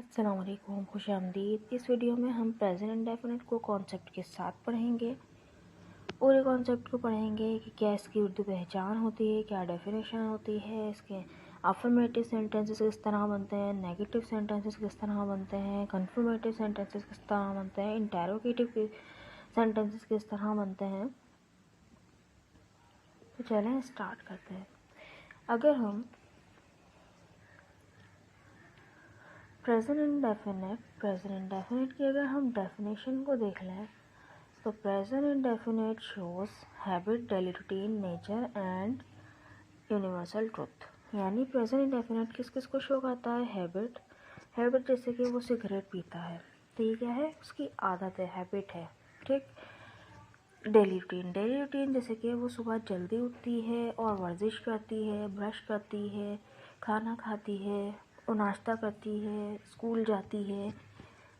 अस्सलाम वालेकुम, खुशामदीद। इस वीडियो में हम प्रेजेंट इंडेफिनिट को कॉन्सेप्ट के साथ पढ़ेंगे। पूरे कॉन्सेप्ट को पढ़ेंगे कि क्या इसकी उर्दू पहचान होती है, क्या डेफिनेशन होती है, इसके अफर्मेटिव सेंटेंसेस किस तरह बनते हैं, नेगेटिव सेंटेंसेस किस तरह बनते हैं, कन्फर्मेटिव सेंटेंसेस किस तरह बनते हैं, इंटेरोगेटिव सेंटेंसेस किस तरह बनते हैं। तो चलें स्टार्ट करते हैं। अगर हम प्रेजेंट इंडेफिनिट की अगर हम डेफिनेशन को देख लें तो present indefinite shows habit, daily routine, nature and universal truth. यानी प्रेजेंट इंडेफिनिट किस किस को शो करता है? हैबिट जैसे कि वो सिगरेट पीता है तो ये क्या है? उसकी आदत है, हैबिट है। ठीक। डेली रूटीन जैसे कि वो सुबह जल्दी उठती है और वर्जिश करती है, ब्रश करती है, खाना खाती है और नाश्ता करती है, स्कूल जाती है।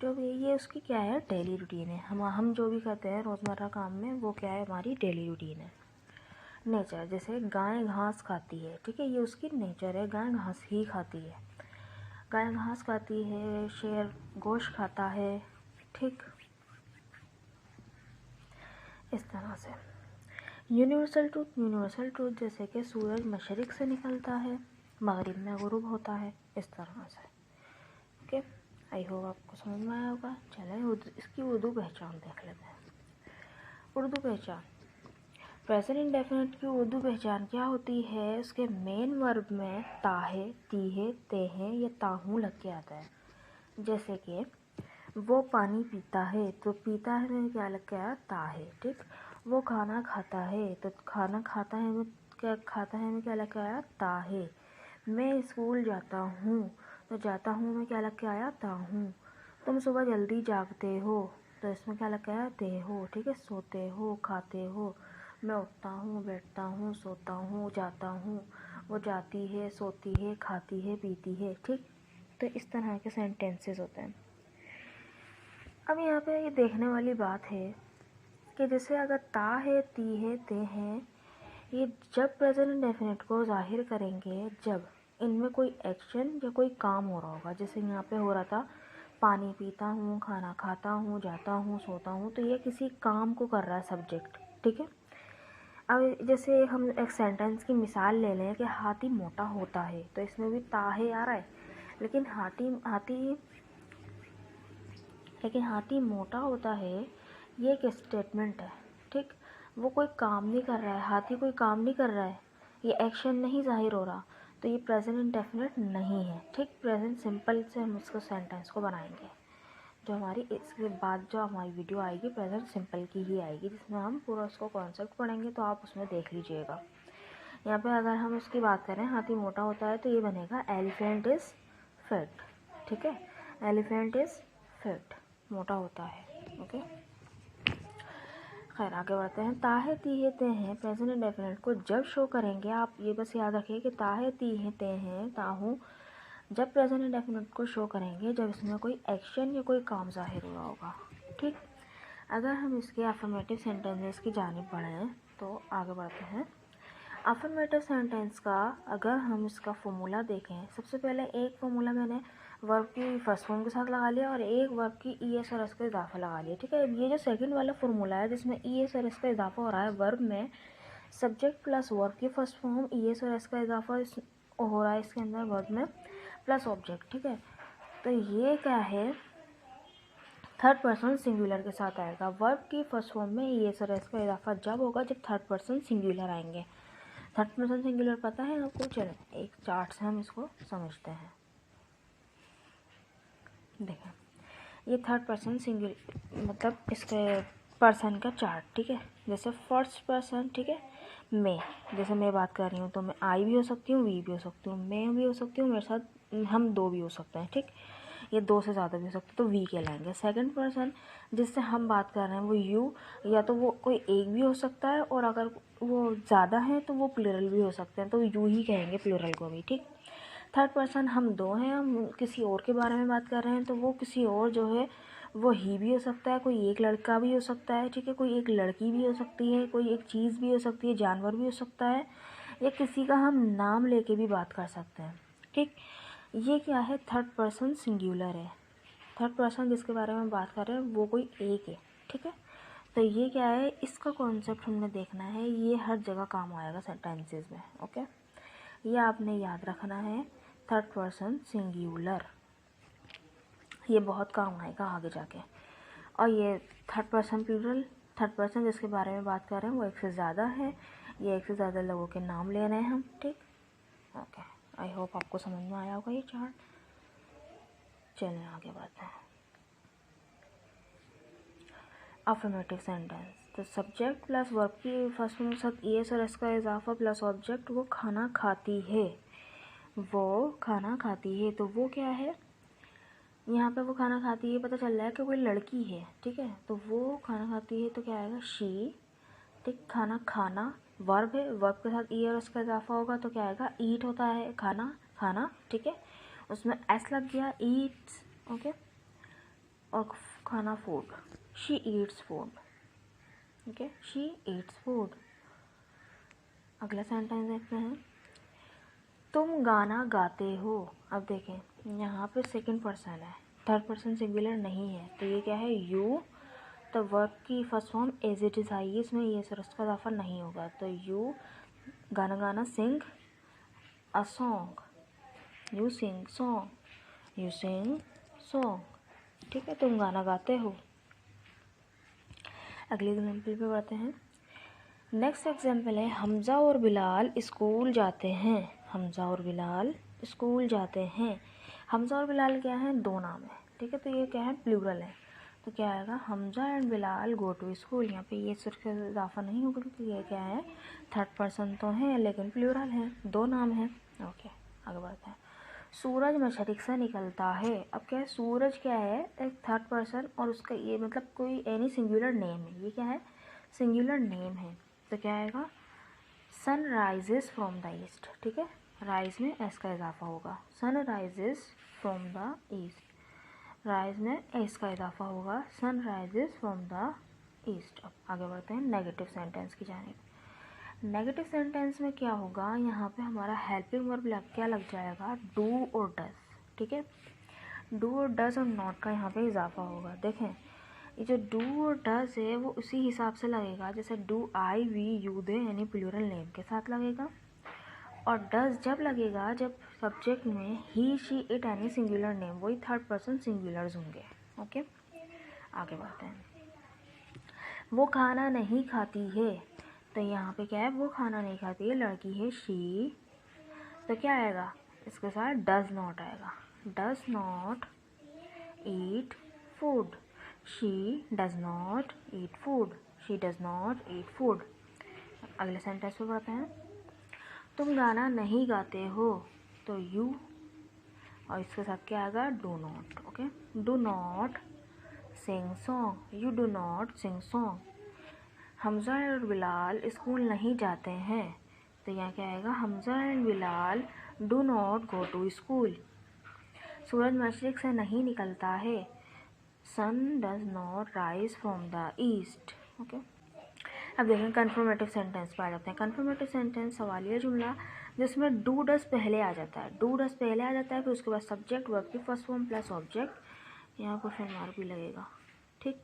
जो भी ये उसकी क्या है? डेली रूटीन है। हम जो भी करते हैं रोज़मर्रा काम में वो क्या है? हमारी डेली रूटीन है। नेचर जैसे गाय घास खाती है, ठीक है, ये उसकी नेचर है, गाय घास ही खाती है। गाय घास खाती है, शेर गोश्त खाता है। ठीक, इस तरह से। यूनिवर्सल ट्रूथ जैसे कि सूरज मशरिक से निकलता है, मगरिब में गुरूब होता है, इस तरह से। ओके, आई होप आपको समझ में आया होगा। चलें इसकी उर्दू पहचान देख लेते हैं। उर्दू पहचान, प्रेजेंट इंडेफिनिट की उर्दू पहचान क्या होती है? उसके मेन वर्ब में ता है, ती है, ते हैं या ताहू लग के आता है। जैसे कि वो पानी पीता है तो पीता है में क्या लग के आया? ता है। ठीक। वो खाना खाता है तो खाना खाता है में क्या लग के आया? ता है। मैं स्कूल जाता हूँ तो जाता हूँ में क्या लग के आया? ता हूँ। तुम सुबह जल्दी जागते हो तो इसमें क्या लग के आया? ते हो। ठीक है। सोते हो, खाते हो, मैं उठता हूँ, बैठता हूँ, सोता हूँ, जाता हूँ, वो जाती है, सोती है, खाती है, पीती है। ठीक। तो इस तरह के सेंटेंसेस होते हैं। अब यहाँ पे ये देखने वाली बात है कि जैसे अगर ता है, ती है, ते हैं, ये जब प्रेजेंट इंडेफिनिट को जाहिर करेंगे जब इनमें कोई एक्शन या कोई काम हो रहा होगा। जैसे यहाँ पे हो रहा था पानी पीता हूँ, खाना खाता हूँ, जाता हूँ, सोता हूँ, तो ये किसी काम को कर रहा है सब्जेक्ट। ठीक है। अब जैसे हम एक सेंटेंस की मिसाल ले लें कि हाथी मोटा होता है, तो इसमें भी ता है आ रहा है, लेकिन हाथी मोटा होता है, ये एक स्टेटमेंट है। ठीक। वो कोई काम नहीं कर रहा है, हाथी कोई काम नहीं कर रहा है, ये एक्शन नहीं जाहिर हो रहा, तो ये प्रेजेंट इंडेफिनिट नहीं है। ठीक। प्रेजेंट सिंपल से हम इसको सेंटेंस को बनाएंगे। जो हमारी इसके बाद जो हमारी वीडियो आएगी प्रेजेंट सिंपल की ही आएगी, जिसमें हम पूरा उसको कॉन्सेप्ट पढ़ेंगे, तो आप उसमें देख लीजिएगा। यहाँ पे अगर हम उसकी बात करें हाथी मोटा होता है तो ये बनेगा एलिफेंट इज़ फिट। ठीक है। एलिफेंट इज़ फिट, मोटा होता है। ओके, खैर आगे बढ़ते हैं। ता है, ती है, ते हैं प्रेजेंट इंडेफिनिट को जब शो करेंगे, आप ये बस याद रखिए कि ता है, ती है, ते हैं, ताहू जब प्रेजेंट इंडेफिनिट को शो करेंगे जब इसमें कोई एक्शन या कोई काम जाहिर हुआ होगा। ठीक। अगर हम इसके अफर्मेटिव सेंटेंसेस की जानिब बढ़ें तो आगे बढ़ते हैं। अफर्मेटिव सेंटेंस का अगर हम इसका फॉर्मूला देखें, सबसे पहले एक फॉर्मूला मैंने वर्ब की फर्स्ट फॉर्म के साथ लगा लिया और एक वर्ब की ई एस और एस का इजाफा लगा लिया। ठीक है। ये जो सेकंड वाला फॉर्मूला है जिसमें ई एस और एस का इजाफा हो रहा है, वर्ब में सब्जेक्ट प्लस वर्ब की फर्स्ट फॉर्म, ई एस और एस का इजाफा हो रहा है इसके अंदर वर्ब में प्लस ऑब्जेक्ट। ठीक है। तो ये क्या है? थर्ड पर्सन सिंगुलर के साथ आएगा। वर्ब की फर्स्ट फॉर्म में ई एस और एस का इजाफा जब होगा जब थर्ड पर्सन सिंगुलर आएंगे। थर्ड पर्सन सिंगुलर पता है आपको? चलो एक चार्ट से हम इसको समझते हैं। देखें, ये थर्ड पर्सन सिंगुलर मतलब इसके पर्सन का चार्ट। ठीक है। जैसे फर्स्ट पर्सन, ठीक है, मैं, जैसे मैं बात कर रही हूँ तो मैं आई भी हो सकती हूँ, वी भी हो सकती हूँ, मैं भी हो सकती हूँ, मेरे साथ हम दो भी हो सकते हैं। ठीक। ये दो से ज़्यादा भी हो सकते हैं तो वी कहलाएंगे। सेकंड पर्सन जिससे हम बात कर रहे हैं वो यू, या तो वो कोई एक भी हो सकता है और अगर वो ज़्यादा है तो वो प्लूरल भी हो सकते हैं, तो यू ही कहेंगे प्लूरल को भी। ठीक। थर्ड पर्सन हम दो हैं, हम किसी और के बारे में बात कर रहे हैं तो वो किसी और जो है वो ही भी हो सकता है, कोई एक लड़का भी हो सकता है। ठीक है। कोई एक लड़की भी हो सकती है, कोई एक चीज़ भी हो सकती है, जानवर भी हो सकता है, या किसी का हम नाम लेके भी बात कर सकते हैं। ठीक। ये क्या है, थर्ड पर्सन सिंगुलर है। थर्ड पर्सन जिसके बारे में बात कर रहे हैं वो कोई एक है, ठीक है। तो ये क्या है, इसका कॉन्सेप्ट हमने देखना है, ये हर जगह काम आएगा सेंटेंसेस में, ओके। ये आपने याद रखना है, थर्ड पर्सन सिंगुलर, ये बहुत काम आएगा आगे जाके। और ये third person plural, third person जिसके बारे में बात कर रहे हैं वो एक से ज़्यादा है, ये एक से ज़्यादा लोगों के नाम ले रहे हैं हम, ठीक, ओके। आई होप आपको समझ में आया होगा ये चार्ट। चलिए आगे बढ़ते हैं। अफर्मेटिव सेंटेंस, तो सब्जेक्ट प्लस वर्ब की फर्स्ट फॉर्म के साथ ईएस और एस का इजाफा प्लस ऑब्जेक्ट, वो खाना खाती है, वो खाना खाती है। तो वो क्या है, यहाँ पे वो खाना खाती है पता चल रहा है कि कोई लड़की है, ठीक है। तो वो खाना खाती है तो क्या आएगा, शी, ठीक। खाना खाना वर्ब है, वर्ब के साथ ई और उसका इजाफा होगा तो क्या आएगा, ईट होता है, खाना खाना, ठीक है। उसमें एस लग गया, ईट्स, ओके। और खाना food, she Yeats food, okay, she Yeats food. अगला सेंटेंस देखते हैं, तुम गाना गाते हो। अब देखें यहाँ पे सेकंड पर्सन है, थर्ड पर्सन सिंगुलर नहीं है, तो ये क्या है, यू। तो वर्ब की first form as it is I, इसमें ये सरस का इजाफा नहीं होगा, तो यू गाना गाना, sing a song, you sing song, you sing song, ठीक है। तुम गाना गाते हो। अगले एग्जाम्पल पे बढ़ते हैं। नेक्स्ट एग्जाम्पल है, हमज़ा और बिलाल स्कूल जाते हैं। हमज़ा और बिलाल स्कूल जाते हैं। हमज़ा और बिलाल क्या है, दो नाम है, ठीक है। तो ये क्या है, प्लूरल है, तो क्या आएगा, Hamza and Bilal go to school. यहाँ पे ये सिर्फ इजाफा नहीं होगा क्योंकि ये क्या है, थर्ड पर्सन तो है लेकिन प्लूरल है, दो नाम है, ओके। आगे बढ़ते हैं। सूरज मशरिक से निकलता है। अब क्या है, सूरज क्या है, एक थर्ड पर्सन और उसका ये मतलब कोई एनी सिंगुलर नेम है, ये क्या है, सिंगुलर नेम है। तो क्या आएगा, sun rises from the east, ठीक है। राइज में एस का इजाफा होगा, sun rises from the east, rise में एस का इजाफा होगा, sun rises from the east. अब आगे बढ़ते हैं नेगेटिव सेंटेंस की जानिब। नेगेटिव सेंटेंस में क्या होगा, यहाँ पे हमारा हेल्पिंग वर्ब क्या लग जाएगा, डू और डज, ठीक है। डू और डज और नॉट का यहाँ पे इजाफा होगा। देखें ये जो डू और डज है वो उसी हिसाब से लगेगा जैसे do I we you they यानी प्लूरल नेम के साथ लगेगा, और डज जब लगेगा जब सब्जेक्ट में he she it any singular name, वही थर्ड पर्सन सिंगुलर्स होंगे, ओके। आगे बढ़ते हैं। वो खाना नहीं खाती है। तो यहाँ पे क्या है, वो खाना नहीं खाती है, लड़की है शी, तो क्या आएगा, इसके साथ डज नॉट आएगा, does not eat food, she does not eat food, she does not eat food. अगले सेंटेंस पे बढ़ते हैं। तुम गाना नहीं गाते हो, तो यू, और इसके साथ क्या आएगा, do not, okay. Do not Singh song, you do not sing song. Hamza और बिलाल स्कूल नहीं जाते हैं, तो यहाँ क्या आएगा, Hamza and Bilal do not go to school. सूरज मशरिक से नहीं निकलता है, sun does not rise from the east, okay. अब देखें कन्फर्मेटिव सेंटेंस पे आ जाते हैं। कन्फर्मेटिव सेंटेंस सवालिया जुमला जिसमें डू डज पहले आ जाता है, डू डज पहले आ जाता है, फिर उसके बाद सब्जेक्ट वर्ब की फर्स्ट फॉर्म प्लस ऑब्जेक्ट, यहाँ क्वेश्चन मार्क भी लगेगा, ठीक।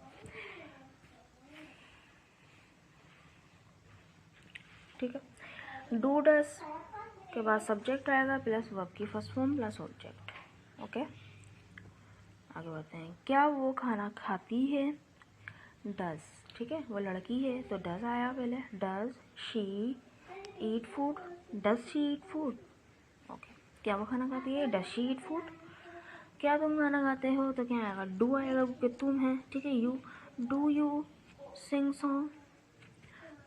ठीक है, डू डज के बाद सब्जेक्ट आएगा प्लस वर्ब की first form plus object, okay. आगे बढ़ते हैं। क्या वो खाना खाती है, डज, ठीक है, वो लड़की है तो डज आया पहले, does she eat food, does she eat food, okay. क्या वो खाना खाती है, डज शी ईट फूड। क्या तुम खाना खाते हो, तो क्या आएगा, डू आएगा क्योंकि तुम है, ठीक है। You, do you sing song,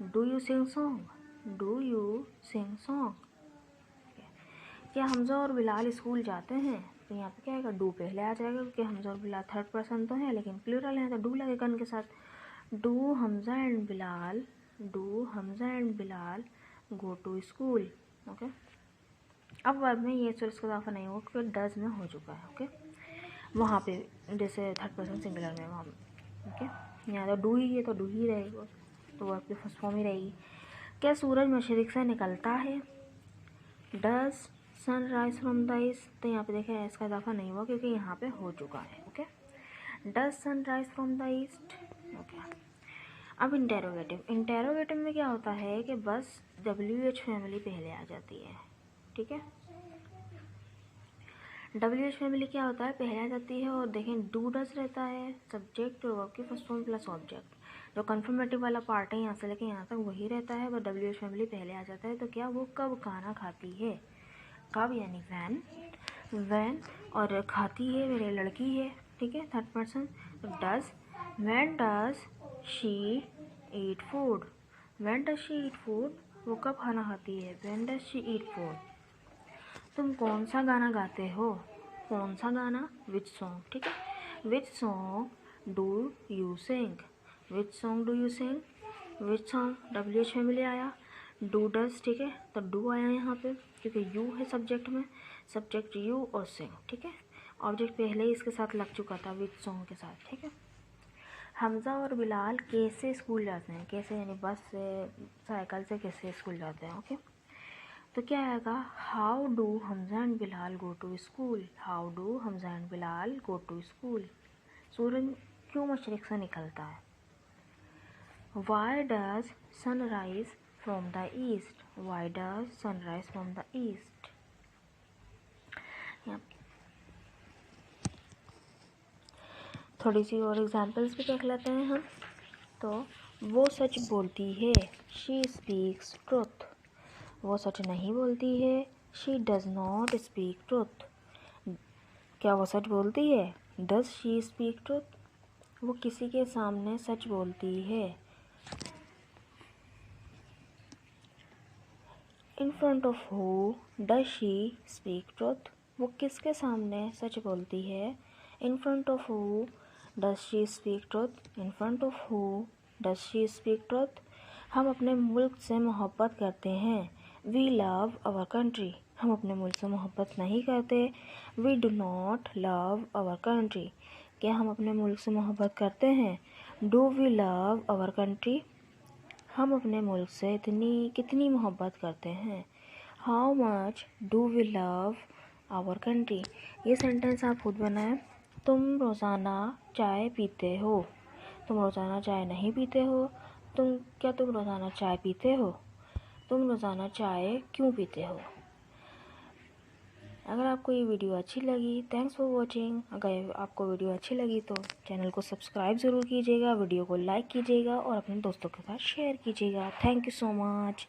do you sing song, do you sing song. क्या हमज़ा और बिलाल स्कूल जाते हैं, तो यहाँ पे क्या आएगा, डू पहले आ जाएगा क्योंकि हमज़ा और बिलाल थर्ड पर्सन तो है लेकिन प्लूरल है, तो डू लगेगा उनके साथ। Do Hamza and Bilal, do Hamza and Bilal go to school, okay. अब वर्ब में ये सोर्स का इजाफा नहीं होगा क्योंकि डज में हो चुका है, ओके। वहाँ पे जैसे थर्ड पर्सन सिंगुलर में वहाँ, ओके। यहाँ तो डू ही है तो डू ही रहेगा, तो वर्ब की फर्स्ट फॉर्म ही रहेगी। क्या सूरज मशरिक से निकलता है, does sunrise from the east, तो यहाँ पे देखें इसका इजाफा नहीं हुआ क्योंकि यहाँ पे हो चुका है। Okay, does sunrise from the east. Okay, अब इंटेरोगेटिव में क्या होता है कि बस WH फैमिली पहले आ जाती है। ठीक है, WH फैमिली क्या होता है, पहले आ जाती है। और देखें डू डज रहता है सब्जेक्ट और वर्ब की फर्स्ट फॉर्म प्लस ऑब्जेक्ट। जो कन्फर्मेटिव वाला पार्ट है यहाँ से लेके यहाँ तक वही रहता है, बट WH फैमिली पहले आ जाता है। तो क्या वो कब खाना खाती है, कब यानी वैन, और खाती है मेरे लड़की है। ठीक है, थर्ड पर्सन। तो does, van does she eat food, van does she eat food, वो कब खाना खाती है, van does she eat food. तुम कौन सा गाना गाते हो, कौन सा गाना, विच सॉन्ग। ठीक है, which song do you sing, which song do you sing, which song WH family आया, डू डज। ठीक है, तो डू आया यहाँ पे क्योंकि यू है सब्जेक्ट में, सब्जेक्ट यू और सिंग। ठीक है, ऑब्जेक्ट पहले ही इसके साथ लग चुका था विच सॉन्ग के साथ। ठीक है, हमज़ा और बिलाल कैसे स्कूल जाते हैं, कैसे यानी बस से, साइकिल से कैसे स्कूल जाते हैं। ओके, तो क्या आएगा, how do Hamza and Bilal go to school, how do Hamza and Bilal go to school. सूरज क्यों मशरिक से निकलता है, why does sunrise from the east, why does sunrise from the east. थोड़ी सी और एग्जांपल्स भी देख लेते हैं हम। तो वो सच बोलती है, शी स्पीक्स ट्रुथ, वो सच नहीं बोलती है, she does not speak truth. क्या वो सच बोलती है, डज शी स्पीक ट्रुथ, वो किसी के सामने सच बोलती है। In front of who does she speak truth, वो किसके सामने सच बोलती है। In front of who does she speak truth, in front of who does she speak truth. हम अपने मुल्क से मोहब्बत करते हैं, वी लव आवर कंट्री, हम अपने मुल्क से मोहब्बत नहीं करते, we do not love our country. क्या हम अपने मुल्क से मोहब्बत करते हैं, do we love our country. हम अपने मुल्क से कितनी मोहब्बत करते हैं, how much do we love our country. ये सेंटेंस आप खुद बनाएं। तुम रोज़ाना चाय पीते हो, तुम रोज़ाना चाय नहीं पीते हो, क्या तुम रोज़ाना चाय पीते हो, तुम रोज़ाना चाय क्यों पीते हो। अगर आपको ये वीडियो अच्छी लगी, थैंक्स फॉर वॉचिंग। अगर आपको वीडियो अच्छी लगी तो चैनल को सब्सक्राइब ज़रूर कीजिएगा, वीडियो को लाइक कीजिएगा और अपने दोस्तों के साथ शेयर कीजिएगा। Thank you so much.